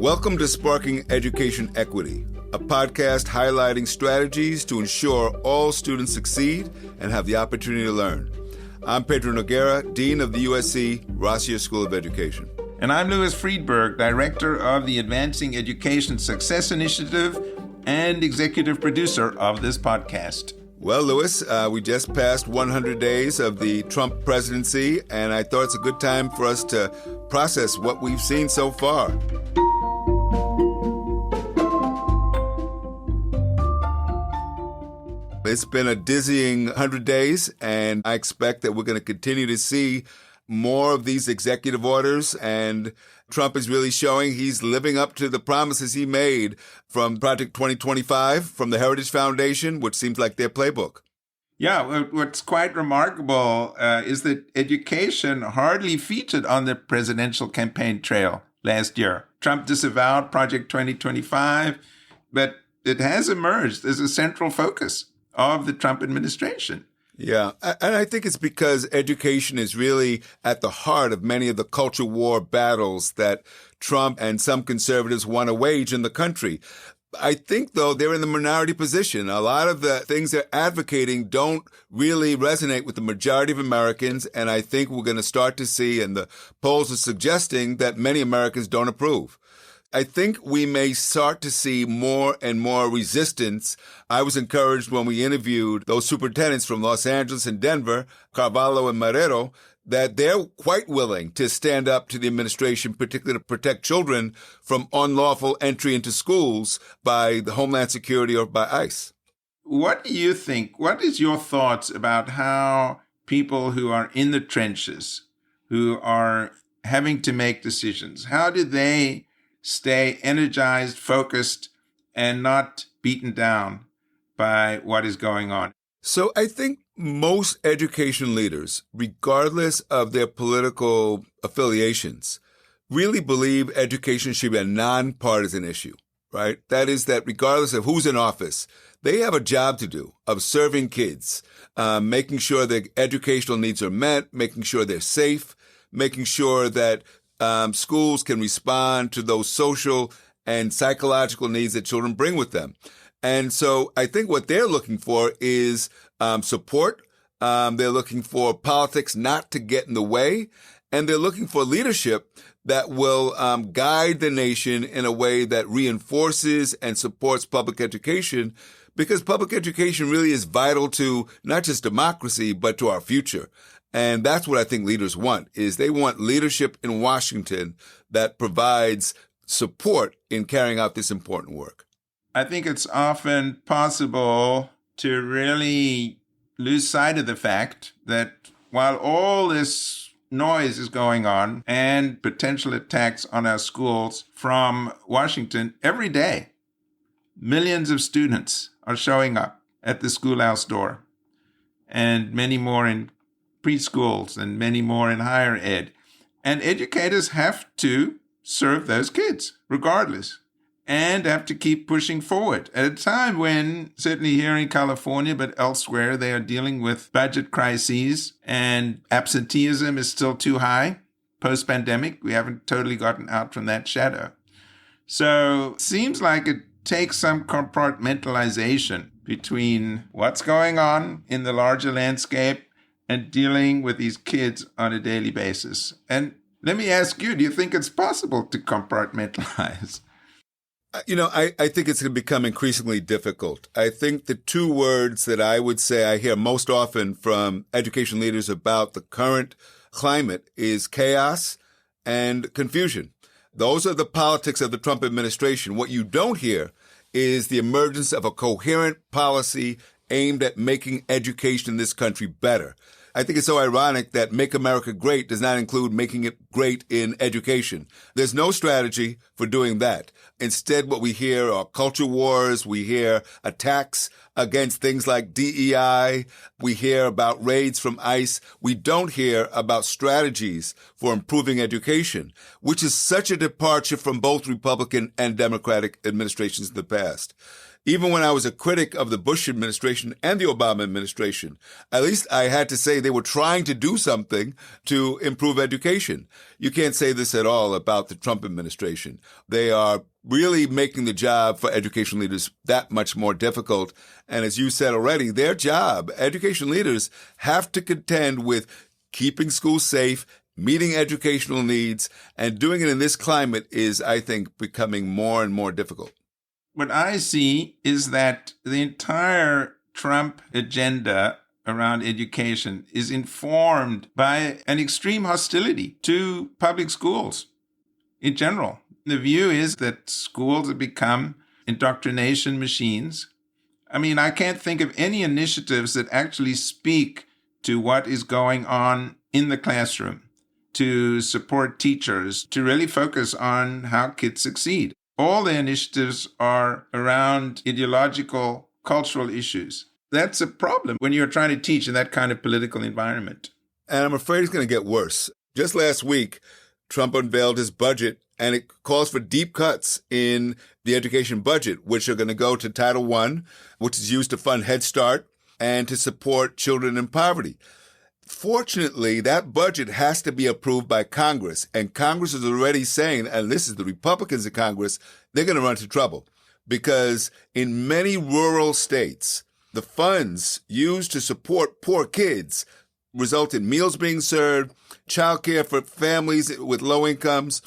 Welcome to Sparking Education Equity, a podcast highlighting strategies to ensure all students succeed and have the opportunity to learn. I'm Pedro Noguera, Dean of the USC Rossier School of Education. And I'm Louis Friedberg, Director of the Advancing Education Success Initiative and Executive Producer of this podcast. Well, Louis, we just passed 100 days of the Trump presidency, and I thought it's a good time for us to process what we've seen so far. It's been a dizzying 100 days, and I expect that we're going to continue to see more of these executive orders, and Trump is really showing he's living up to the promises he made from Project 2025, from the Heritage Foundation, which seems like their playbook. Yeah, what's quite remarkable is that education hardly featured on the presidential campaign trail last year. Trump disavowed Project 2025, but it has emerged as a central focus of the Trump administration. Yeah, and I think it's because education is really at the heart of many of the culture war battles that Trump and some conservatives want to wage in the country. I think, though, they're in the minority position. A lot of the things they're advocating don't really resonate with the majority of Americans, and I think we're going to start to see, and the polls are suggesting, that many Americans don't approve. I think we may start to see more and more resistance. I was encouraged when we interviewed those superintendents from Los Angeles and Denver, Carvalho and Marrero, that they're quite willing to stand up to the administration, particularly to protect children from unlawful entry into schools by the Homeland Security or by ICE. What do you think? What is your thoughts about how people who are in the trenches, who are having to make decisions, how do they stay energized, focused, and not beaten down by what is going on? So I think most education leaders, regardless of their political affiliations, really believe education should be a nonpartisan issue, right? That is that regardless of who's in office, they have a job to do of serving kids, making sure their educational needs are met, making sure they're safe, making sure that schools can respond to those social and psychological needs that children bring with them. And so I think what they're looking for is support. They're looking for politics not to get in the way. And they're looking for leadership that will guide the nation in a way that reinforces and supports public education, because public education really is vital to not just democracy, but to our future. And that's what I think leaders want, is they want leadership in Washington that provides support in carrying out this important work. I think it's often possible to really lose sight of the fact that while all this noise is going on and potential attacks on our schools from Washington every day, millions of students are showing up at the schoolhouse door, and many more in preschools and many more in higher ed. And educators have to serve those kids regardless, and have to keep pushing forward at a time when, certainly here in California, but elsewhere, they are dealing with budget crises and absenteeism is still too high. Post-pandemic, we haven't totally gotten out from that shadow. So it seems like it takes some compartmentalization between what's going on in the larger landscape and dealing with these kids on a daily basis. And let me ask you, do you think it's possible to compartmentalize? You know, I think it's going to become increasingly difficult. I think the two words that I would say I hear most often from education leaders about the current climate is chaos and confusion. Those are the politics of the Trump administration. What you don't hear is the emergence of a coherent policy aimed at making education in this country better. I think it's so ironic that Make America Great does not include making it great in education. There's no strategy for doing that. Instead, what we hear are culture wars. We hear attacks against things like DEI. We hear about raids from ICE. We don't hear about strategies for improving education, which is such a departure from both Republican and Democratic administrations in the past. Even when I was a critic of the Bush administration and the Obama administration, at least I had to say they were trying to do something to improve education. You can't say this at all about the Trump administration. They are really making the job for education leaders that much more difficult. And as you said already, their job, education leaders, have to contend with keeping schools safe, meeting educational needs, and doing it in this climate is, I think, becoming more and more difficult. What I see is that the entire Trump agenda around education is informed by an extreme hostility to public schools in general. The view is that schools have become indoctrination machines. I mean, I can't think of any initiatives that actually speak to what is going on in the classroom, to support teachers, to really focus on how kids succeed. All the initiatives are around ideological, cultural issues. That's a problem when you're trying to teach in that kind of political environment. And I'm afraid it's going to get worse. Just last week, Trump unveiled his budget, and it calls for deep cuts in the education budget, which are going to go to Title I, which is used to fund Head Start and to support children in poverty. Fortunately, that budget has to be approved by Congress, and Congress is already saying, and this is the Republicans in Congress, they're going to run into trouble because in many rural states, the funds used to support poor kids result in meals being served, childcare for families with low incomes.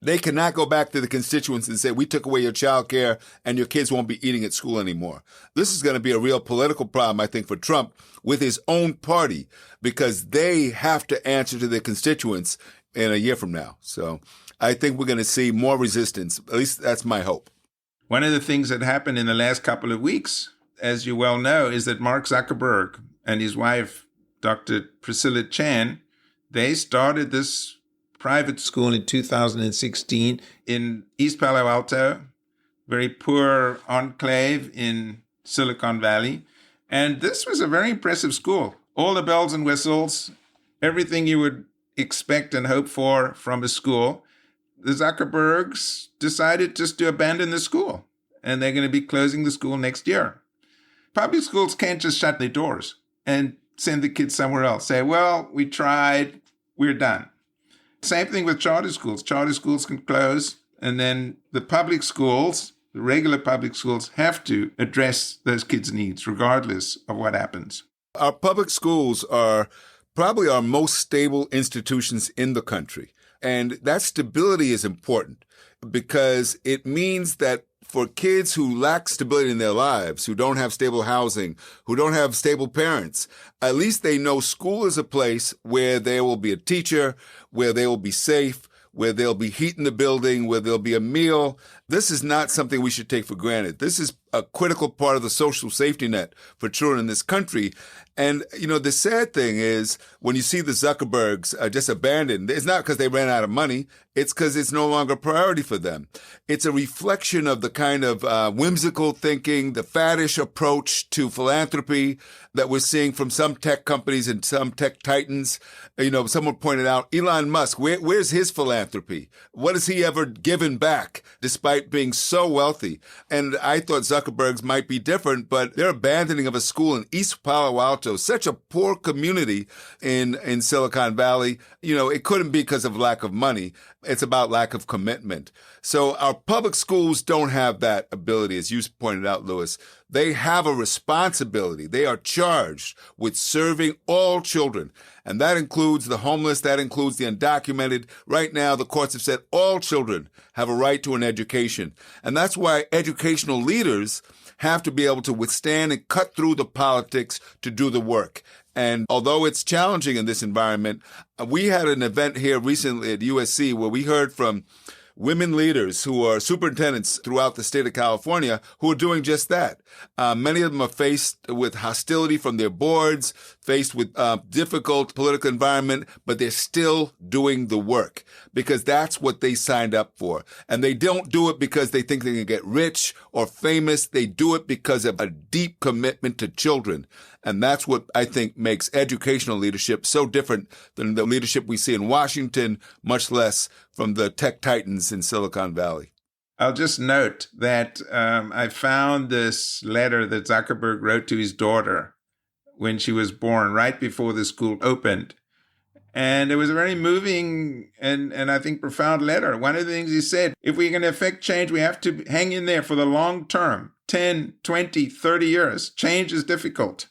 They cannot go back to the constituents and say, we took away your child care and your kids won't be eating at school anymore. This is going to be a real political problem, I think, for Trump with his own party, because they have to answer to their constituents in a year from now. So I think we're going to see more resistance. At least that's my hope. One of the things that happened in the last couple of weeks, as you well know, is that Mark Zuckerberg and his wife, Dr. Priscilla Chan, they started this private school in 2016 in East Palo Alto, very poor enclave in Silicon Valley. And this was a very impressive school. All the bells and whistles, everything you would expect and hope for from a school. The Zuckerbergs decided just to abandon the school, and they're going to be closing the school next year. Public schools can't just shut their doors and send the kids somewhere else. Say, well, we tried, we're done. Same thing with charter schools. Charter schools can close, and then the public schools, the regular public schools, have to address those kids' needs regardless of what happens. Our public schools are probably our most stable institutions in the country. And that stability is important because it means that for kids who lack stability in their lives, who don't have stable housing, who don't have stable parents, at least they know school is a place where there will be a teacher, where they will be safe, where there'll be heat in the building, where there'll be a meal. This is not something we should take for granted. This is a critical part of the social safety net for children in this country. And, you know, the sad thing is when you see the Zuckerbergs just abandoned, it's not because they ran out of money. It's because it's no longer a priority for them. It's a reflection of the kind of whimsical thinking, the faddish approach to philanthropy that we're seeing from some tech companies and some tech titans. You know, someone pointed out, Elon Musk, where's his philanthropy? What has he ever given back despite being so wealthy? And I thought Zuckerberg's might be different, but their abandoning of a school in East Palo Alto, such a poor community in Silicon Valley, you know, it couldn't be because of lack of money. It's about lack of commitment. So our public schools don't have that ability, as you pointed out, Louis. They have a responsibility. They are charged with serving all children. And that includes the homeless. That includes the undocumented. Right now, the courts have said all children have a right to an education. And that's why educational leaders have to be able to withstand and cut through the politics to do the work. And although it's challenging in this environment, we had an event here recently at USC where we heard from women leaders who are superintendents throughout the state of California who are doing just that. Many of them are faced with hostility from their boards, faced with difficult political environment, but they're still doing the work because that's what they signed up for. And they don't do it because they think they can get rich or famous. They do it because of a deep commitment to children. And that's what I think makes educational leadership so different than the leadership we see in Washington, much less from the tech titans in Silicon Valley. I'll just note that I found this letter that Zuckerberg wrote to his daughter when she was born, right before the school opened. And it was a very moving and I think profound letter. One of the things he said, if we're going to affect change, we have to hang in there for the long term, 10, 20, 30 years. Change is difficult.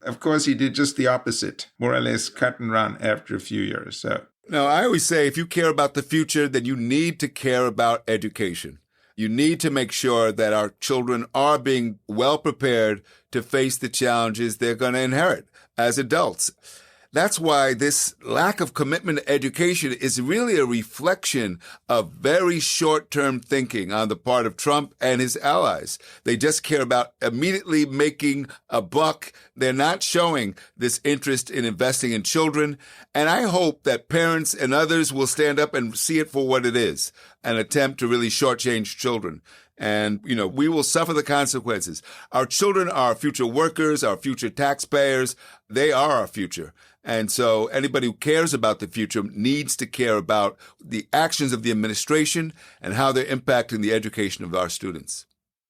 Of course, he did just the opposite, more or less cut and run after a few years. So, no, I always say if you care about the future, then you need to care about education. You need to make sure that our children are being well prepared to face the challenges they're going to inherit as adults. That's why this lack of commitment to education is really a reflection of very short-term thinking on the part of Trump and his allies. They just care about immediately making a buck. They're not showing this interest in investing in children. And I hope that parents and others will stand up and see it for what it is, an attempt to really shortchange children. And, we will suffer the consequences. Our children are our future workers, our future taxpayers. They are our future. And so anybody who cares about the future needs to care about the actions of the administration and how they're impacting the education of our students.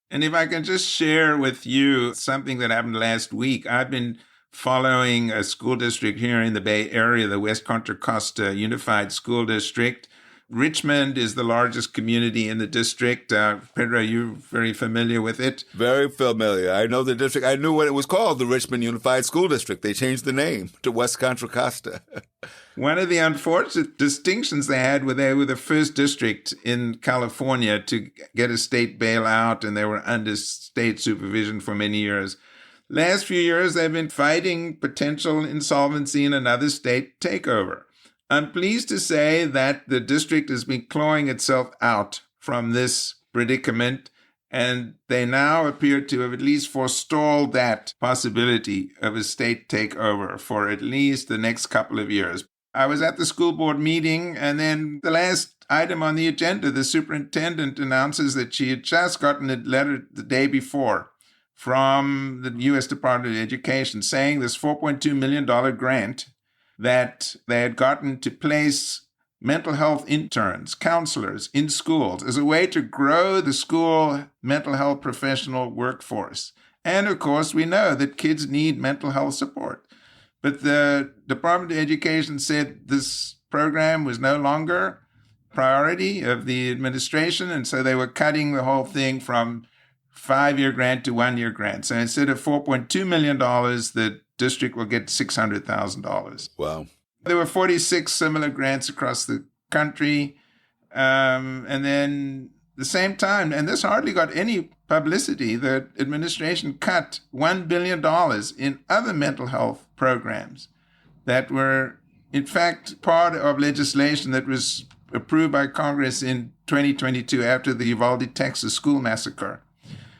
And if I can just share with you something that happened last week, I've been following a school district here in the Bay Area, the West Contra Costa Unified School District. Richmond is the largest community in the district. Pedro, you're very familiar with it. Very familiar. I know the district. I knew what it was called, the Richmond Unified School District. They changed the name to West Contra Costa. One of the unfortunate distinctions they had was they were the first district in California to get a state bailout, and they were under state supervision for many years. Last few years, they've been fighting potential insolvency in another state takeover. I'm pleased to say that the district has been clawing itself out from this predicament, and they now appear to have at least forestalled that possibility of a state takeover for at least the next couple of years. I was at the school board meeting, and then the last item on the agenda, the superintendent announces that she had just gotten a letter the day before from the U.S. Department of Education saying this $4.2 million grant that they had gotten to place mental health interns, counselors in schools as a way to grow the school mental health professional workforce. And of course, we know that kids need mental health support. But the Department of Education said this program was no longer priority of the administration, and so they were cutting the whole thing from 5-year grant to 1-year grant. So instead of $4.2 million, the district will get $600,000. Wow. There were 46 similar grants across the country. And then the same time, and this hardly got any publicity, the administration cut $1 billion in other mental health programs that were, in fact, part of legislation that was approved by Congress in 2022 after the Uvalde, Texas school massacre.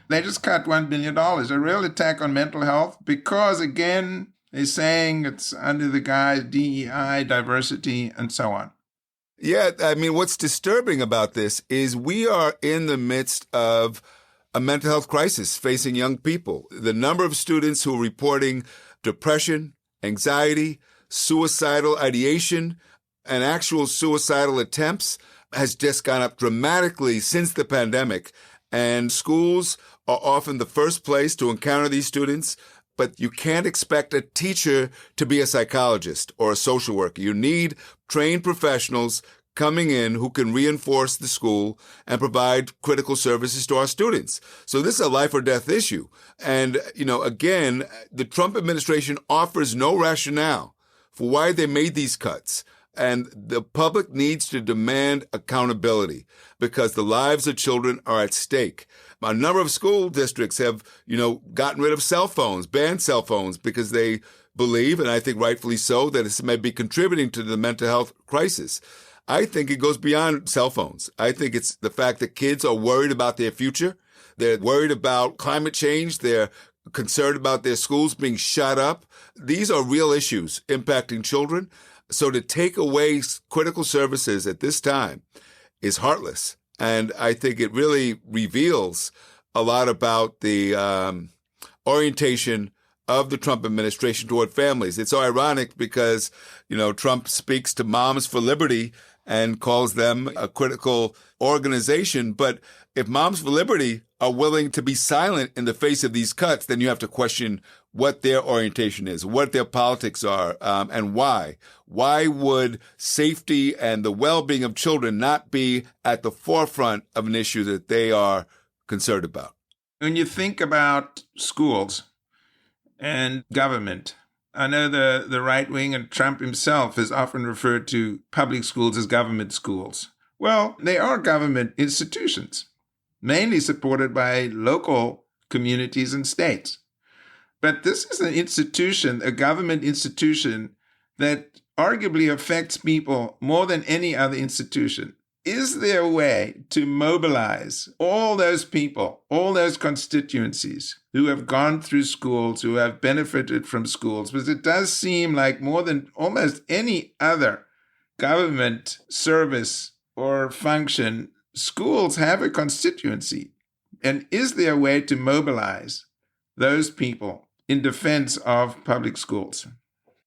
They just cut $1 billion, a real attack on mental health because, again, they're saying it's under the guise DEI, diversity, and so on. Yeah, I mean, what's disturbing about this is we are in the midst of a mental health crisis facing young people. The number of students who are reporting depression, anxiety, suicidal ideation, and actual suicidal attempts has just gone up dramatically since the pandemic. And schools are often the first place to encounter these students, but you can't expect a teacher to be a psychologist or a social worker. You need trained professionals coming in who can reinforce the school and provide critical services to our students. So this is a life or death issue. And, again, the Trump administration offers no rationale for why they made these cuts. And the public needs to demand accountability because the lives of children are at stake. A number of school districts have, gotten rid of cell phones, banned cell phones because they believe, and I think rightfully so, that this may be contributing to the mental health crisis. I think it goes beyond cell phones. I think it's the fact that kids are worried about their future. They're worried about climate change. They're concerned about their schools being shut up. These are real issues impacting children. So to take away critical services at this time is heartless. And I think it really reveals a lot about the orientation of the Trump administration toward families. It's so ironic because, Trump speaks to Moms for Liberty and calls them a critical organization. But if Moms for Liberty are willing to be silent in the face of these cuts, then you have to question what their orientation is, what their politics are, and why. Why would safety and the well-being of children not be at the forefront of an issue that they are concerned about? When you think about schools and government, I know the right wing and Trump himself has often referred to public schools as government schools. Well, they are government institutions, mainly supported by local communities and states. But this is an institution, a government institution, that arguably affects people more than any other institution. Is there a way to mobilize all those people, all those constituencies who have gone through schools, who have benefited from schools? Because it does seem like more than almost any other government service or function, schools have a constituency. And is there a way to mobilize those people in defense of public schools?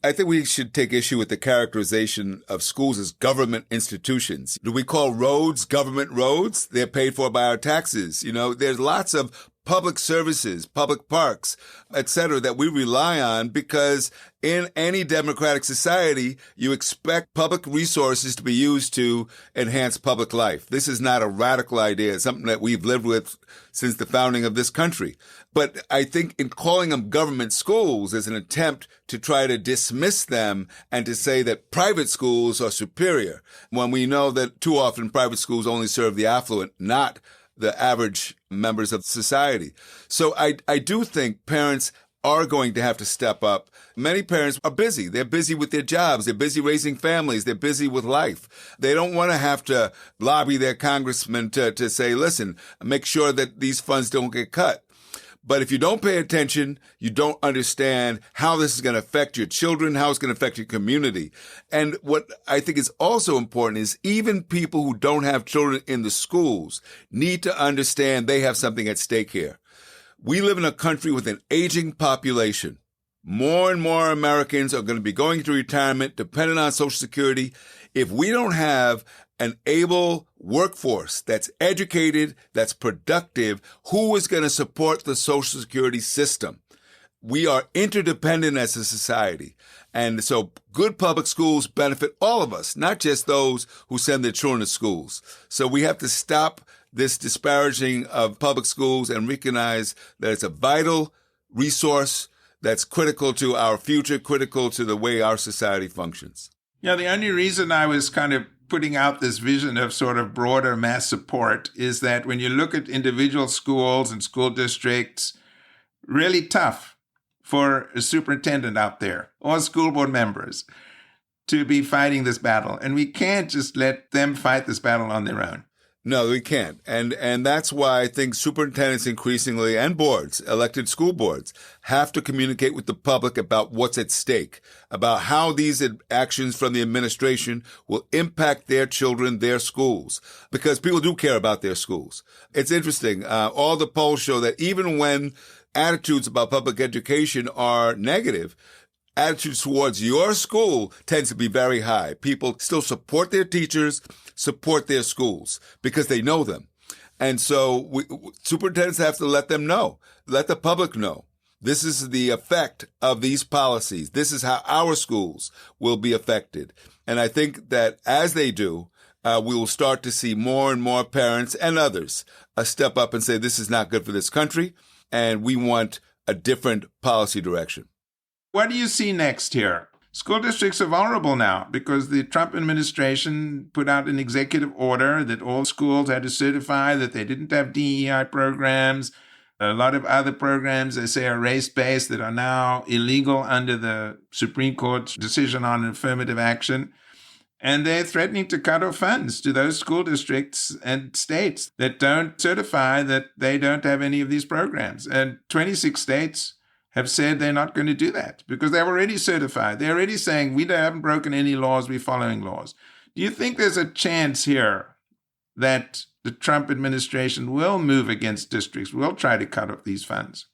I think we should take issue with the characterization of schools as government institutions. Do we call roads government roads? They're paid for by our taxes. There's lots of public services, public parks, et cetera, that we rely on because in any democratic society, you expect public resources to be used to enhance public life. This is not a radical idea. It's something that we've lived with since the founding of this country. But I think in calling them government schools is an attempt to try to dismiss them and to say that private schools are superior, when we know that too often private schools only serve the affluent, not the average members of society. So I do think parents are going to have to step up. Many parents are busy. They're busy with their jobs. They're busy raising families. They're busy with life. They don't want to have to lobby their congressman to say, listen, make sure that these funds don't get cut. But if you don't pay attention, you don't understand how this is going to affect your children, how it's going to affect your community. And what I think is also important is even people who don't have children in the schools need to understand they have something at stake here. We live in a country with an aging population. More and more Americans are going to be going into retirement, dependent on Social Security. If we don't have an able workforce that's educated, that's productive, who is going to support the Social Security system? We are interdependent as a society. And so good public schools benefit all of us, not just those who send their children to schools. So we have to stop this disparaging of public schools and recognize that it's a vital resource that's critical to our future, critical to the way our society functions. Yeah, the only reason I was kind of putting out this vision of sort of broader mass support is that when you look at individual schools and school districts, really tough for a superintendent out there or school board members to be fighting this battle. And we can't just let them fight this battle on their own. No, we can't. And that's why I think superintendents increasingly and boards, elected school boards, have to communicate with the public about what's at stake, about how these actions from the administration will impact their children, their schools, because people do care about their schools. It's interesting. All the polls show that even when attitudes about public education are negative, attitudes towards your school tends to be very high. People still support their teachers, support their schools because they know them. And so superintendents have to let them know, let the public know. This is the effect of these policies. This is how our schools will be affected. And I think that as they do, we will start to see more and more parents and others step up and say, this is not good for this country, and we want a different policy direction. What do you see next here? School districts are vulnerable now because the Trump administration put out an executive order that all schools had to certify that they didn't have DEI programs. A lot of other programs, they say, are race-based that are now illegal under the Supreme Court's decision on affirmative action. And they're threatening to cut off funds to those school districts and states that don't certify that they don't have any of these programs. And 26 states have said they're not going to do that because they've already certified. They're already saying, we haven't broken any laws, we're following laws. Do you think there's a chance here that the Trump administration will move against districts, will try to cut off these funds?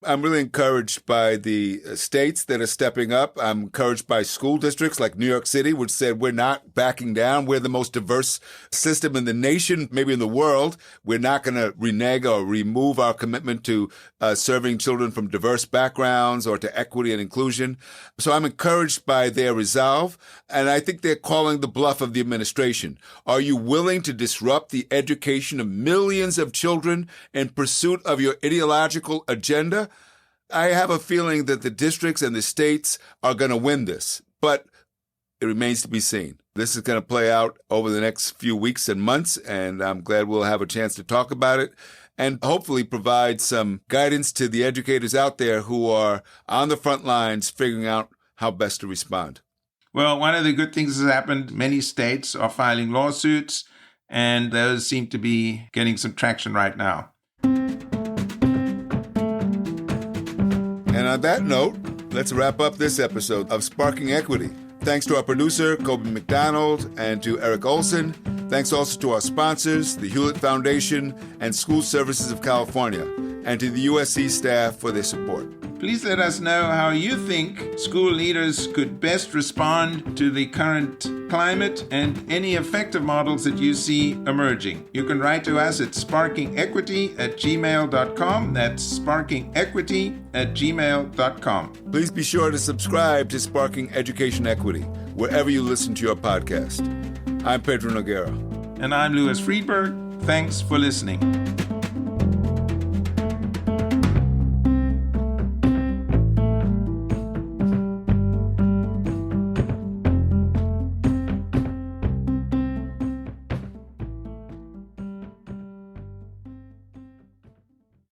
I'm really encouraged by the states that are stepping up. I'm encouraged by school districts like New York City, which said we're not backing down. We're the most diverse system in the nation, maybe in the world. We're not going to renege or remove our commitment to serving children from diverse backgrounds or to equity and inclusion. So I'm encouraged by their resolve, and I think they're calling the bluff of the administration. Are you willing to disrupt the education of millions of children in pursuit of your ideological agenda? I have a feeling that the districts and the states are going to win this, but it remains to be seen. This is going to play out over the next few weeks and months, and I'm glad we'll have a chance to talk about it and hopefully provide some guidance to the educators out there who are on the front lines figuring out how best to respond. Well, one of the good things has happened. Many states are filing lawsuits, and those seem to be getting some traction right now. And on that note, let's wrap up this episode of Sparking Equity. Thanks to our producer, Kobe McDonald, and to Eric Olson. Thanks also to our sponsors, the Hewlett Foundation and School Services of California, and to the USC staff for their support. Please let us know how you think school leaders could best respond to the current climate and any effective models that you see emerging. You can write to us at sparkingequity@gmail.com. That's sparkingequity@gmail.com. Please be sure to subscribe to Sparking Education Equity, wherever you listen to your podcast. I'm Pedro Noguera. And I'm Louis Friedberg. Thanks for listening.